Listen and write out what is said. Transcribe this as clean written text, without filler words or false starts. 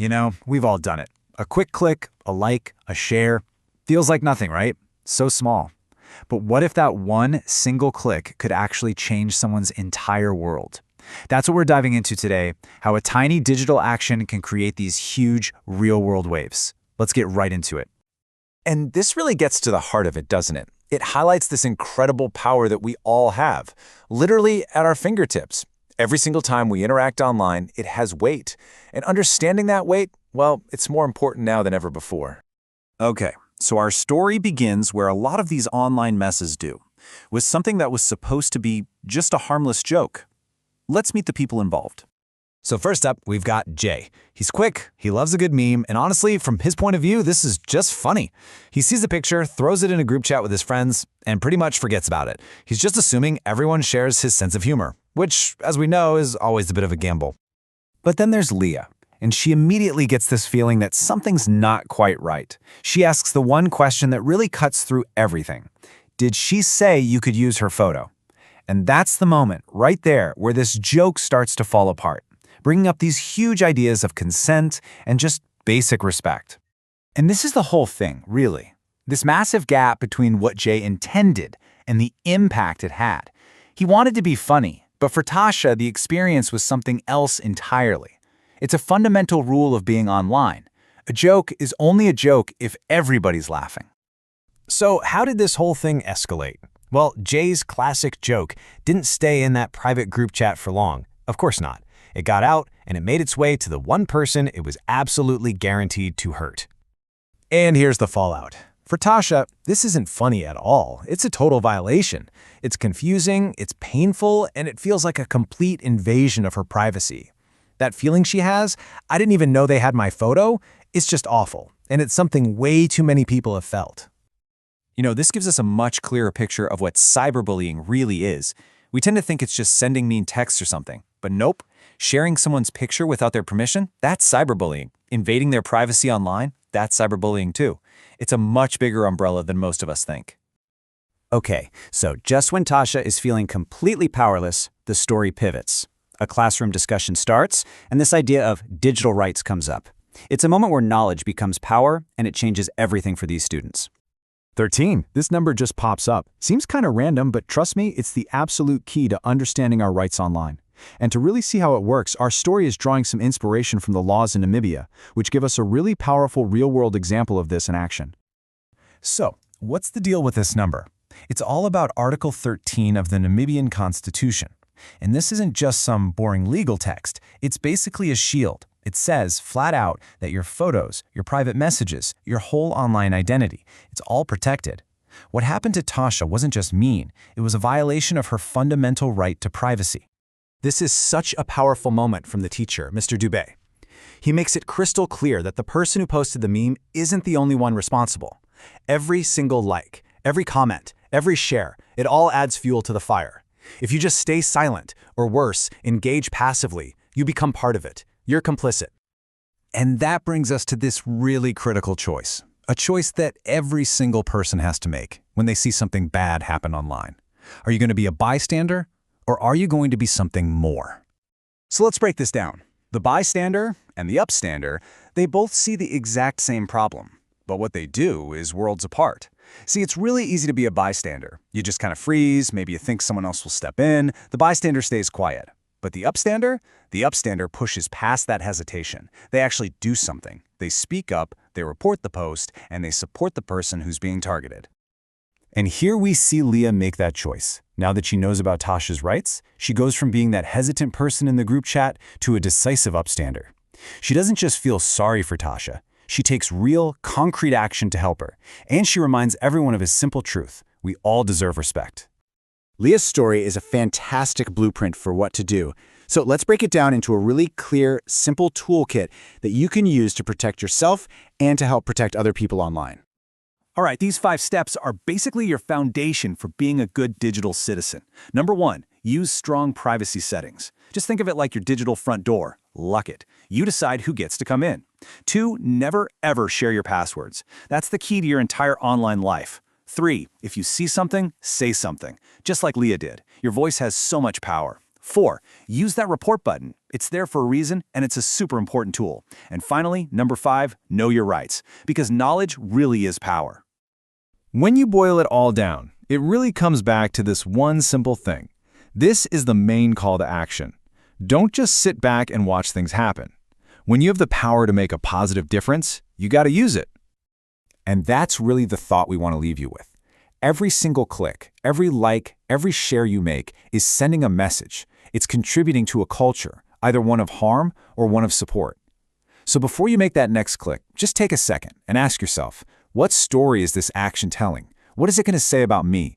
You know, we've all done it. A quick click, a like, a share. Feels like nothing, right? So small. But what if that one single click could actually change someone's entire world? That's what we're diving into today, how a tiny digital action can create these huge, real-world waves. Let's get right into it. And this really gets to the heart of it, doesn't it? It highlights this incredible power that we all have, literally at our fingertips. Every single time we interact online, it has weight. And understanding that weight, well, it's more important now than ever before. Okay, so our story begins where a lot of these online messes do, with something that was supposed to be just a harmless joke. Let's meet the people involved. So first up, we've got Jay. He's quick, he loves a good meme, and honestly, from his point of view, this is just funny. He sees the picture, throws it in a group chat with his friends, and pretty much forgets about it. He's just assuming everyone shares his sense of humor, which, as we know, is always a bit of a gamble. But then there's Leah, and she immediately gets this feeling that something's not quite right. She asks the one question that really cuts through everything. Did she say you could use her photo? And that's the moment, right there, where this joke starts to fall apart, bringing up these huge ideas of consent and just basic respect. And this is the whole thing, really. This massive gap between what Jay intended and the impact it had. He wanted to be funny, but for Tasha, the experience was something else entirely. It's a fundamental rule of being online. A joke is only a joke if everybody's laughing. So how did this whole thing escalate? Well, Jay's classic joke didn't stay in that private group chat for long. Of course not. It got out, and it made its way to the one person it was absolutely guaranteed to hurt. And here's the fallout. For Tasha, this isn't funny at all. It's a total violation. It's confusing, it's painful, and it feels like a complete invasion of her privacy. That feeling she has, I didn't even know they had my photo, it's just awful, and it's something way too many people have felt. You know, this gives us a much clearer picture of what cyberbullying really is. We tend to think it's just sending mean texts or something, but nope. Sharing someone's picture without their permission, that's cyberbullying. Invading their privacy online, that's cyberbullying too. It's a much bigger umbrella than most of us think. Okay, so just when Tasha is feeling completely powerless, the story pivots. A classroom discussion starts, and this idea of digital rights comes up. It's a moment where knowledge becomes power, and it changes everything for these students. 13. This number just pops up. Seems kind of random, but trust me, it's the absolute key to understanding our rights online. And to really see how it works, our story is drawing some inspiration from the laws in Namibia, which give us a really powerful real-world example of this in action. So, what's the deal with this number? It's all about Article 13 of the Namibian Constitution. And this isn't just some boring legal text. It's basically a shield. It says, flat out, that your photos, your private messages, your whole online identity, it's all protected. What happened to Tasha wasn't just mean, it was a violation of her fundamental right to privacy. This is such a powerful moment from the teacher, Mr. Dubé. He makes it crystal clear that the person who posted the meme isn't the only one responsible. Every single like, every comment, every share, it all adds fuel to the fire. If you just stay silent, or worse, engage passively, you become part of it. You're complicit. And that brings us to this really critical choice. A choice that every single person has to make when they see something bad happen online. Are you going to be a bystander, or are you going to be something more? So let's break this down. The bystander and the upstander, they both see the exact same problem. But what they do is worlds apart. See, it's really easy to be a bystander. You just kind of freeze, maybe you think someone else will step in, the bystander stays quiet. But the upstander pushes past that hesitation. They actually do something. They speak up, they report the post, and they support the person who's being targeted. And here we see Leah make that choice. Now that she knows about Tasha's rights, she goes from being that hesitant person in the group chat to a decisive upstander. She doesn't just feel sorry for Tasha. She takes real, concrete action to help her. And she reminds everyone of a simple truth. We all deserve respect. Leah's story is a fantastic blueprint for what to do. So let's break it down into a really clear, simple toolkit that you can use to protect yourself and to help protect other people online. All right, these 5 steps are basically your foundation for being a good digital citizen. Number 1, use strong privacy settings. Just think of it like your digital front door. Lock it. You decide who gets to come in. 2, never ever share your passwords. That's the key to your entire online life. 3, if you see something, say something. Just like Leah did. Your voice has so much power. 4. Use that report button. It's there for a reason, and it's a super important tool. And finally, number 5, know your rights, because knowledge really is power. When you boil it all down, it really comes back to this one simple thing. This is the main call to action. Don't just sit back and watch things happen. When you have the power to make a positive difference, you got to use it. And that's really the thought we want to leave you with. Every single click, every like, every share you make is sending a message. It's contributing to a culture, either one of harm or one of support. So before you make that next click, just take a second and ask yourself, what story is this action telling? What is it going to say about me?